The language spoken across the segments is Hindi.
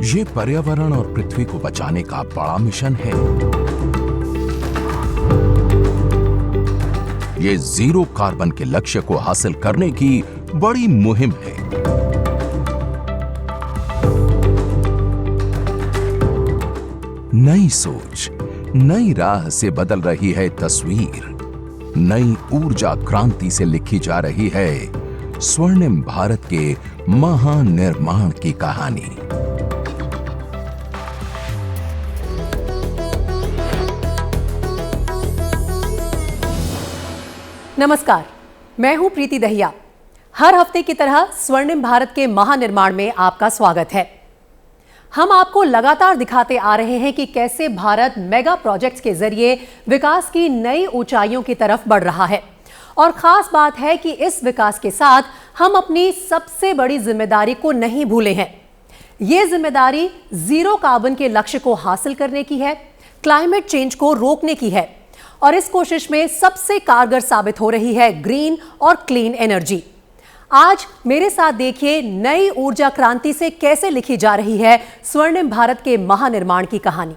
ये पर्यावरण और पृथ्वी को बचाने का बड़ा मिशन है। ये जीरो कार्बन के लक्ष्य को हासिल करने की बड़ी मुहिम है। नई सोच, नई राह से बदल रही है तस्वीर। नई ऊर्जा क्रांति से लिखी जा रही है स्वर्णिम भारत के महानिर्माण की कहानी। नमस्कार, मैं हूं प्रीति दहिया। हर हफ्ते की तरह स्वर्णिम भारत के महानिर्माण में आपका स्वागत है। हम आपको लगातार दिखाते आ रहे हैं कि कैसे भारत मेगा प्रोजेक्ट्स के जरिए विकास की नई ऊंचाइयों की तरफ बढ़ रहा है। और खास बात है कि इस विकास के साथ हम अपनी सबसे बड़ी जिम्मेदारी को नहीं भूले हैं। ये जिम्मेदारी जीरो कार्बन के लक्ष्य को हासिल करने की है, क्लाइमेट चेंज को रोकने की है। और इस कोशिश में सबसे कारगर साबित हो रही है ग्रीन और क्लीन एनर्जी। आज मेरे साथ देखिए नई ऊर्जा क्रांति से कैसे लिखी जा रही है स्वर्णिम भारत के महानिर्माण की कहानी।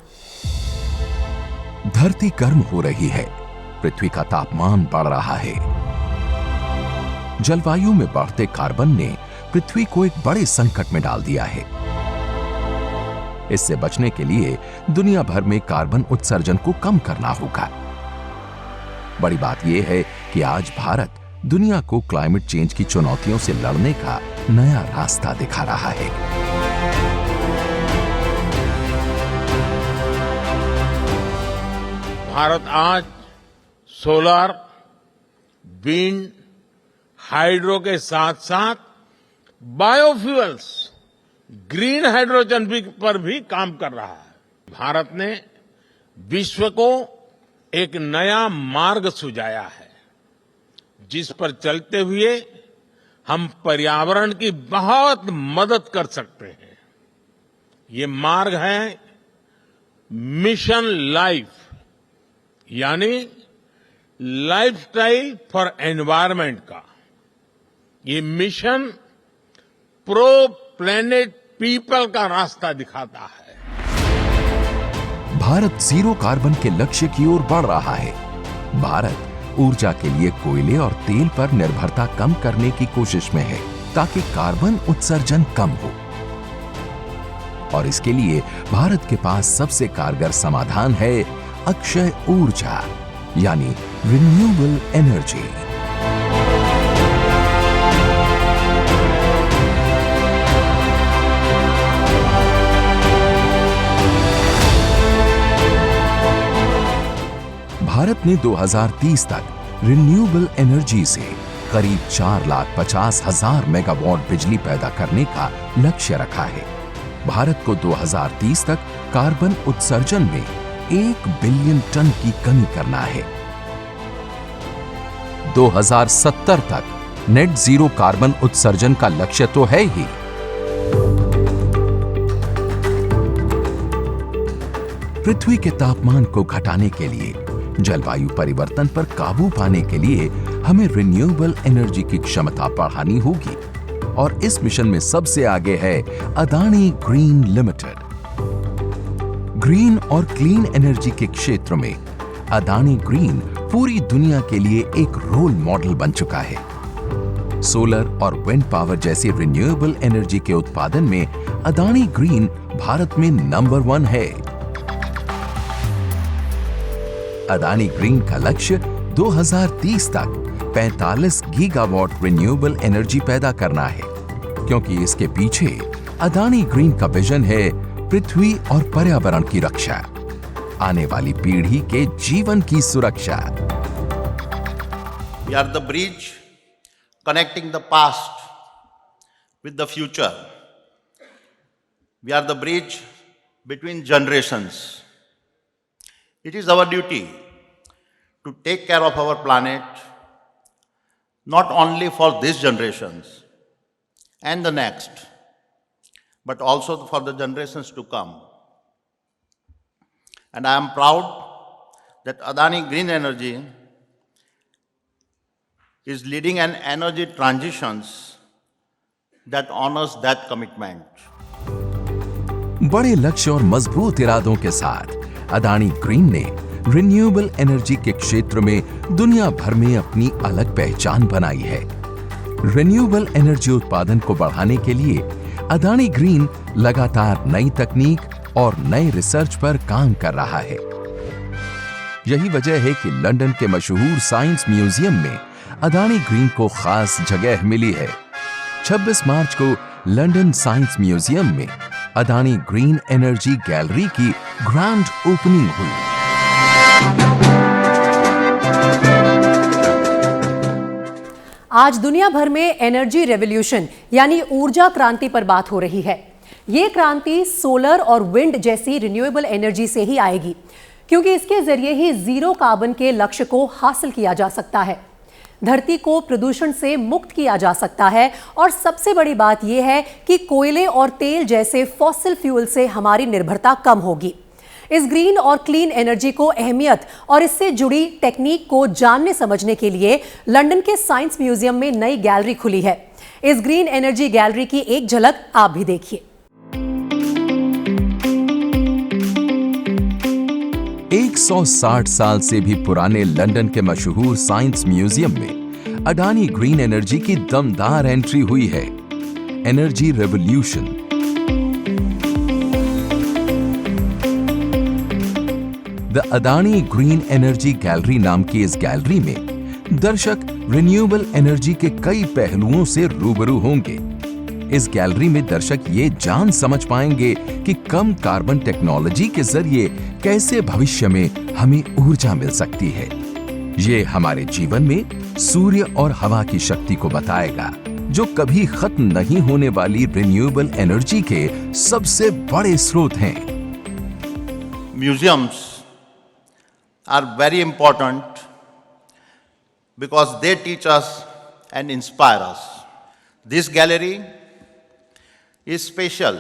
धरती गर्म हो रही है, पृथ्वी का तापमान बढ़ रहा है। जलवायु में बढ़ते कार्बन ने पृथ्वी को एक बड़े संकट में डाल दिया है। इससे बचने के लिए दुनिया भर में कार्बन उत्सर्जन को कम करना होगा। बड़ी बात यह है कि आज भारत दुनिया को क्लाइमेट चेंज की चुनौतियों से लड़ने का नया रास्ता दिखा रहा है। भारत आज सोलर, विंड, हाइड्रो के साथ साथ बायोफ्यूल्स, ग्रीन हाइड्रोजन पर भी काम कर रहा है। भारत ने विश्व को एक नया मार्ग सुझाया है, जिस पर चलते हुए हम पर्यावरण की बहुत मदद कर सकते हैं। ये मार्ग है मिशन लाइफ, यानी लाइफस्टाइल फॉर एनवायरनमेंट का। ये मिशन प्रो प्लेनेट पीपल का रास्ता दिखाता है। भारत जीरो कार्बन के लक्ष्य की ओर बढ़ रहा है। भारत ऊर्जा के लिए कोयले और तेल पर निर्भरता कम करने की कोशिश में है, ताकि कार्बन उत्सर्जन कम हो। और इसके लिए भारत के पास सबसे कारगर समाधान है अक्षय ऊर्जा, यानी रिन्यूएबल एनर्जी। भारत ने 2030 तक रिन्यूएबल एनर्जी से करीब 4,50,000 मेगावाट बिजली पैदा करने का लक्ष्य रखा है। भारत को 2030 तक कार्बन उत्सर्जन में 1 बिलियन टन की कमी करना है। 2070 तक नेट जीरो कार्बन उत्सर्जन का लक्ष्य तो है ही, पृथ्वी के तापमान को घटाने के लिए, जलवायु परिवर्तन पर काबू पाने के लिए हमें रिन्यूएबल एनर्जी की क्षमता बढ़ानी होगी। और इस मिशन में सबसे आगे है अदानी ग्रीन लिमिटेड। ग्रीन और क्लीन एनर्जी के क्षेत्र में अदानी ग्रीन पूरी दुनिया के लिए एक रोल मॉडल बन चुका है। सोलर और विंड पावर जैसी रिन्यूएबल एनर्जी के उत्पादन में अदानी ग्रीन भारत में नंबर 1 है। अदानी ग्रीन का लक्ष्य 2030 तक 45 गीगावाट रिन्यूएबल एनर्जी पैदा करना है, क्योंकि इसके पीछे अदानी ग्रीन का विजन है पृथ्वी और पर्यावरण की रक्षा, आने वाली पीढ़ी के जीवन की सुरक्षा। We are the bridge connecting the past with the future. We are the bridge between generations. It is our duty to take care of our planet, not only for these generations and the next, but also for the generations to come. And I am proud that Adani Green Energy is leading an energy transitions that honors that commitment. बड़े लक्ष्य और मजबूत इरादों के साथ अदानी ग्रीन ने रिन्यूएबल एनर्जी के क्षेत्र में दुनिया भर में अपनी अलग पहचान बनाई है। रिन्यूएबल एनर्जी उत्पादन को बढ़ाने के लिए अदानी ग्रीन लगातार नई तकनीक और नए रिसर्च पर काम कर रहा है। यही वजह है कि लंदन के मशहूर साइंस म्यूजियम में अदानी ग्रीन को खास जगह मिली है। 26 मार्च को लंदन साइंस म्यूजियम में अदानी ग्रीन एनर्जी गैलरी की ग्रैंड ओपनिंग हुई। आज दुनिया भर में एनर्जी रेवोल्यूशन यानी ऊर्जा क्रांति पर बात हो रही है। ये क्रांति सोलर और विंड जैसी रिन्यूएबल एनर्जी से ही आएगी, क्योंकि इसके जरिए ही जीरो कार्बन के लक्ष्य को हासिल किया जा सकता है। धरती को प्रदूषण से मुक्त किया जा सकता है और सबसे बड़ी बात यह है कि कोयले और तेल जैसे फॉसिल फ्यूल से हमारी निर्भरता कम होगी। इस ग्रीन और क्लीन एनर्जी को अहमियत और इससे जुड़ी टेक्निक को जानने समझने के लिए लंदन के साइंस म्यूजियम में नई गैलरी खुली है। इस ग्रीन एनर्जी गैलरी की एक झलक आप भी देखिए। 160 साल से भी पुराने लंदन के मशहूर साइंस म्यूजियम में अडानी ग्रीन एनर्जी की दमदार एंट्री हुई है। Energy revolution. The Adani green energy gallery नाम की इस गैलरी में दर्शक रिन्यूएबल एनर्जी के कई पहलुओं से रूबरू होंगे। इस गैलरी में दर्शक ये जान समझ पाएंगे कि कम कार्बन टेक्नोलॉजी के जरिए कैसे भविष्य में हमें ऊर्जा मिल सकती है। ये हमारे जीवन में सूर्य और हवा की शक्ति को बताएगा, जो कभी खत्म नहीं होने वाली रिन्यूएबल एनर्जी के सबसे बड़े स्रोत हैं। Museums are very important because they teach us and inspire us. This gallery is special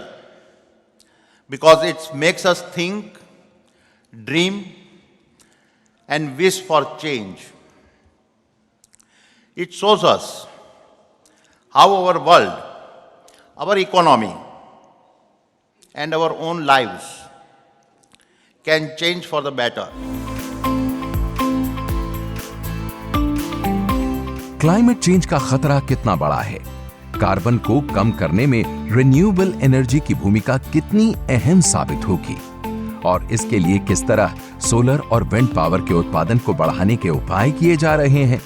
because it makes us think, dream, and wish for change. It shows us how our world, our economy, and our own lives can change for the better. Climate change का खतरा कितना बड़ा है, कार्बन को कम करने में रिन्यूएबल एनर्जी की भूमिका कितनी अहम साबित होगी और इसके लिए किस तरह सोलर और विंड पावर के उत्पादन को बढ़ाने के उपाय किए जा रहे हैं।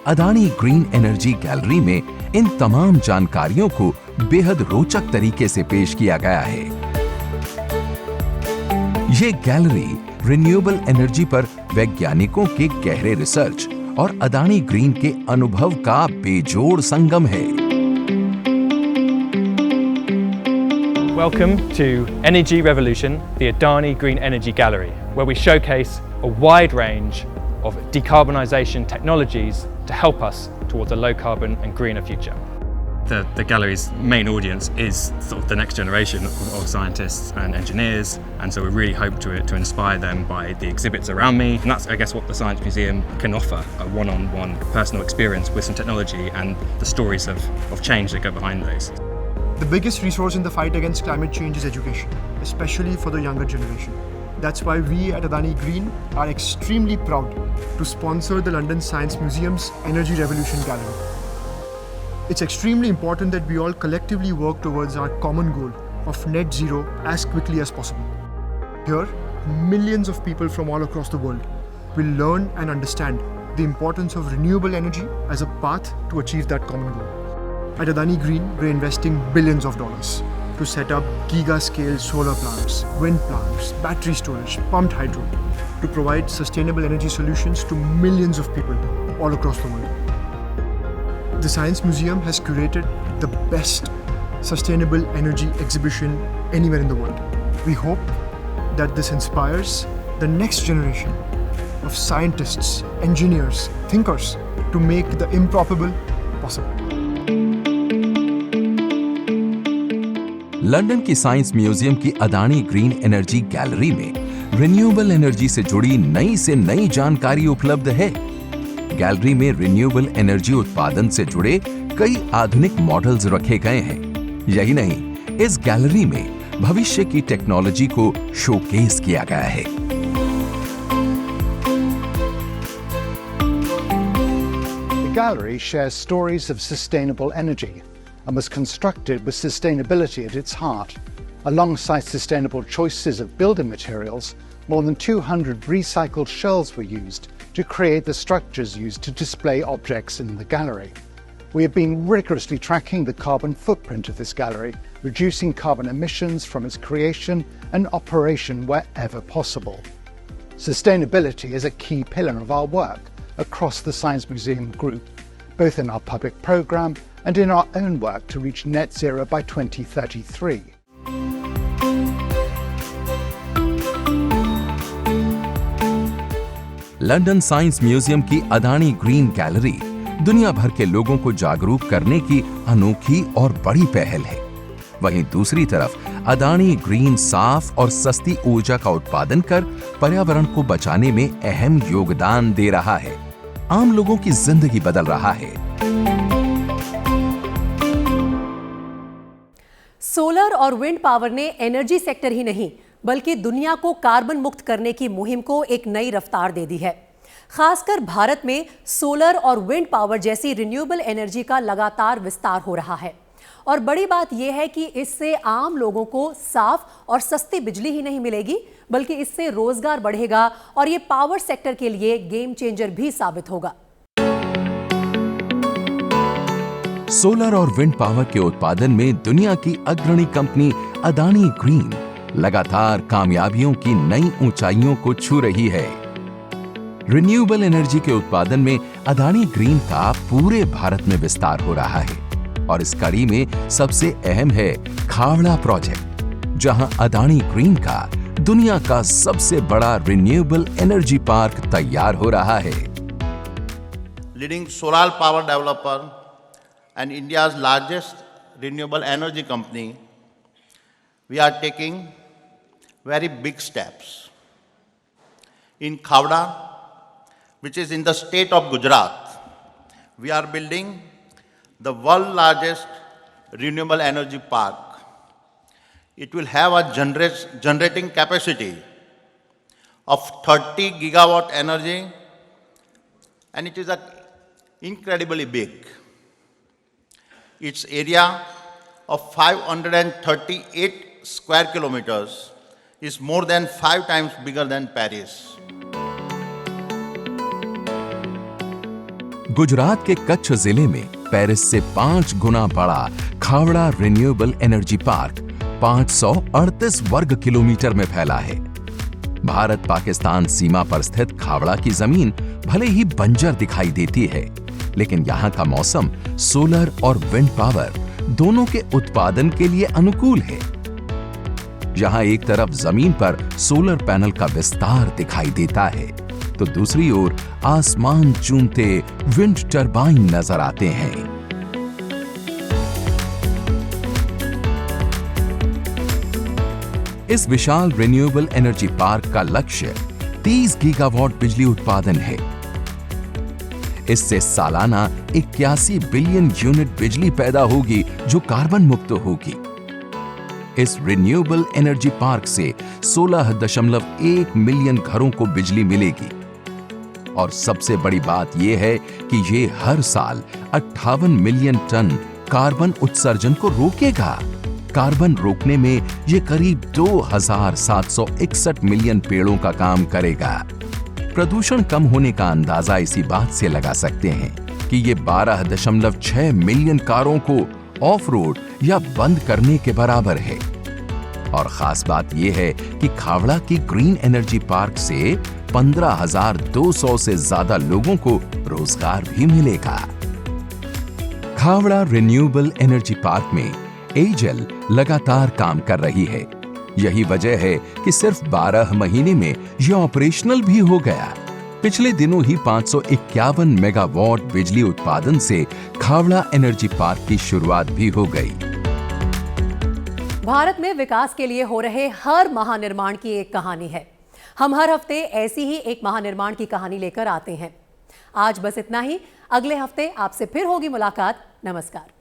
अडानी ग्रीन एनर्जी गैलरी में इन तमाम जानकारियों को बेहद रोचक तरीके से पेश किया गया है। ये गैलरी रिन्यूएबल एनर्जी पर वैज्ञानिकों के गहरे रिसर्च और अडानी ग्रीन के अनुभव का बेजोड़ संगम है। Welcome to Energy Revolution, the Adani Green Energy Gallery, where we showcase a wide range of decarbonisation technologies to help us towards a low carbon and greener future. The gallery's main audience is sort of the next generation of scientists and engineers, and so we really hope to inspire them by the exhibits around me. And that's, I guess, what the Science Museum can offer, a one-on-one personal experience with some technology and the stories of change that go behind those. The biggest resource in the fight against climate change is education, especially for the younger generation. That's why we at Adani Green are extremely proud to sponsor the London Science Museum's Energy Revolution Gallery. It's extremely important that we all collectively work towards our common goal of net zero as quickly as possible. Here, millions of people from all across the world will learn and understand the importance of renewable energy as a path to achieve that common goal. At Adani Green, we're investing billions of dollars to set up giga-scale solar plants, wind plants, battery storage, pumped hydro, to provide sustainable energy solutions to millions of people all across the world. The Science Museum has curated the best sustainable energy exhibition anywhere in the world. We hope that this inspires the next generation of scientists, engineers, thinkers to make the improbable possible. London की साइंस म्यूजियम की अडानी ग्रीन एनर्जी गैलरी में रिन्यूएबल एनर्जी से जुड़ी नई से नई जानकारी उपलब्ध है। गैलरी में रिन्यूएबल एनर्जी उत्पादन से जुड़े कई आधुनिक मॉडल्स रखे गए हैं। यही नहीं, इस गैलरी में भविष्य की टेक्नोलॉजी को शोकेस किया गया है। The gallery shares stories of sustainable energy and was constructed with sustainability at its heart. Alongside sustainable choices of building materials, more than 200 recycled shells were used to create the structures used to display objects in the gallery. We have been rigorously tracking the carbon footprint of this gallery, reducing carbon emissions from its creation and operation wherever possible. Sustainability is a key pillar of our work across the Science Museum Group, both in our public programme and in our own work to reach net zero by 2033. London science museum की अदानी ग्रीन गैलरी दुनिया भर के लोगों को जागरूक करने की अनोखी और बड़ी पहल है। वहीं दूसरी तरफ अदानी ग्रीन साफ और सस्ती ऊर्जा का उत्पादन कर पर्यावरण को बचाने में अहम योगदान दे रहा है, आम लोगों की जिंदगी बदल रहा है। सोलर और विंड पावर ने एनर्जी सेक्टर ही नहीं बल्कि दुनिया को कार्बन मुक्त करने की मुहिम को एक नई रफ्तार दे दी है। खासकर भारत में सोलर और विंड पावर जैसी रिन्यूएबल एनर्जी का लगातार विस्तार हो रहा है और बड़ी बात यह है कि इससे आम लोगों को साफ और सस्ती बिजली ही नहीं मिलेगी बल्कि इससे रोजगार बढ़ेगा और ये पावर सेक्टर के लिए गेम चेंजर भी साबित होगा। सोलर और विंड पावर के उत्पादन में दुनिया की अग्रणी कंपनी अदानी ग्रीन लगातार कामयाबियों की नई ऊंचाइयों को छू रही है। रिन्यूएबल एनर्जी के उत्पादन में अदानी ग्रीन का पूरे भारत में विस्तार हो रहा है और इस कड़ी में सबसे अहम है खावड़ा प्रोजेक्ट, जहां अदानी ग्रीन का दुनिया का सबसे बड़ा रिन्यूएबल एनर्जी पार्क तैयार हो रहा है। Leading solar power developer and India's largest renewable energy company, we are taking very big steps. In Khavda, which is in the state of Gujarat, we are building the world's largest renewable energy park. It will have a generating capacity of 30 gigawatt energy, and it is incredibly big. Its area of 538 square kilometers is more than 5 times bigger than Paris. Gujarat के कच्छ जिले में पेरिस से 5 गुना बड़ा खावड़ा रिन्यूएबल एनर्जी पार्क 538 वर्ग किलोमीटर में फैला है। भारत पाकिस्तान सीमा पर स्थित खावड़ा की जमीन भले ही बंजर दिखाई देती है, लेकिन यहाँ का मौसम सोलर और विंड पावर दोनों के उत्पादन के लिए अनुकूल है। यहाँ एक तरफ जमीन पर सोलर पैनल का विस्तार दिखाई देता है तो दूसरी ओर आसमान चूमते विंड टरबाइन नजर आते हैं। इस विशाल रिन्यूएबल एनर्जी पार्क का लक्ष्य 30 गीगावाट बिजली उत्पादन है। इससे सालाना 81 बिलियन यूनिट बिजली पैदा होगी जो कार्बन मुक्त होगी। इस रिन्यूएबल एनर्जी पार्क से 16.1 मिलियन घरों को बिजली मिलेगी और सबसे बड़ी बात यह है कि ये हर साल 58 मिलियन टन कार्बन उत्सर्जन को रोकेगा। कार्बन रोकने में ये करीब 2761 मिलियन पेड़ों का काम करेगा। प्रदूषण कम होने का अंदाजा इसी बात से लगा सकते हैं कि ये 12.6 मिलियन कारों को ऑफ रोड या बंद करने के बराबर है। और खास बात यह है कि खावड़ा की ग्रीन एनर्जी पार्क से 15,200 से ज्यादा लोगों को रोजगार भी मिलेगा। खावड़ा रिन्यूएबल एनर्जी पार्क में एजेल लगातार काम कर रही है। यही वजह है कि सिर्फ 12 महीने में यह ऑपरेशनल भी हो गया। पिछले दिनों ही 551 मेगावाट बिजली उत्पादन से खावड़ा एनर्जी पार्क की शुरुआत भी हो गई। भारत में विकास के लिए हो रहे हर महानिर्माण की एक कहानी है। हम हर हफ्ते ऐसी ही एक महानिर्माण की कहानी लेकर आते हैं। आज बस इतना ही। अगले हफ्ते आपसे फिर होगी मुलाकात। नमस्कार।